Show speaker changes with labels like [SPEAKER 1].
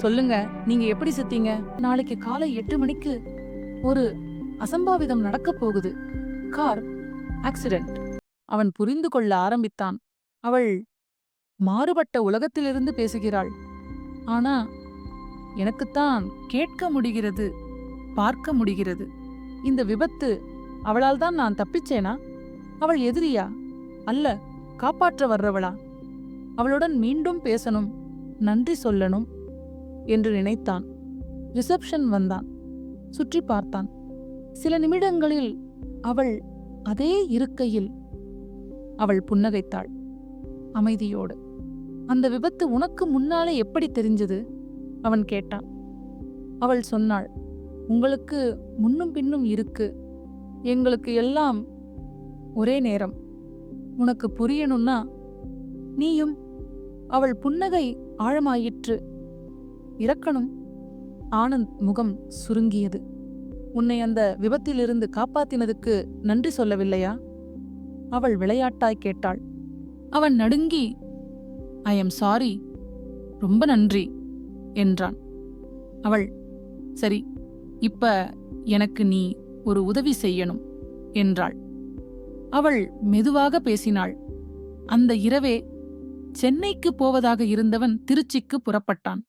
[SPEAKER 1] சொல்லுங்க, நீங்க எப்படி செத்தீங்க? நாளைக்கு காலை 8 மணிக்கு ஒரு அசம்பாவிதம் நடக்கப் போகுது. Car accident. அவன் புரிந்து கொள்ள ஆரம்பித்தான். அவள் மாறுபட்ட உலகத்திலிருந்து பேசுகிறாள். ஆனா எனக்குத்தான் கேட்க முடிகிறது, பார்க்க முடிகிறது. இந்த விபத்து அவளால் தான் நான் தப்பிச்சேனா? அவள் எதிரியா? அல்ல, காப்பாற்ற வர்றவளா? அவளுடன் மீண்டும் பேசணும், நன்றி சொல்லணும் என்று நினைத்தான். ரிசப்ஷன் வந்தான். சுற்றி பார்த்தான். சில நிமிடங்களில் அவள் அதே இருக்கையில் அவள் புன்னகைத்தாள், அமைதியோடு. அந்த விபத்து உனக்கு முன்னாலே எப்படி தெரிஞ்சது? அவன் கேட்டான். அவள் சொன்னாள், உங்களுக்கு முன்னும் பின்னும் இருக்கு, எங்களுக்கு எல்லாம் ஒரே நேரம். உனக்கு புரியணும்னா நீயும். அவள் புன்னகை ஆழமாயிற்று. இறக்கணும். ஆனந்த் முகம் சுருங்கியது. உன்னை அந்த விபத்திலிருந்து காப்பாத்தினதுக்கு நன்றி சொல்லவில்லையா? அவள் விளையாட்டாய் கேட்டாள். அவன் நடுங்கி, ஐ எம் சாரி, ரொம்ப நன்றி என்றான். அவள், சரி, இப்ப எனக்கு நீ ஒரு உதவி செய்யணும் என்றாள். அவள் மெதுவாக பேசினாள். அந்த இரவே சென்னைக்கு போவதாக இருந்தவன் திருச்சிக்கு புறப்பட்டான்.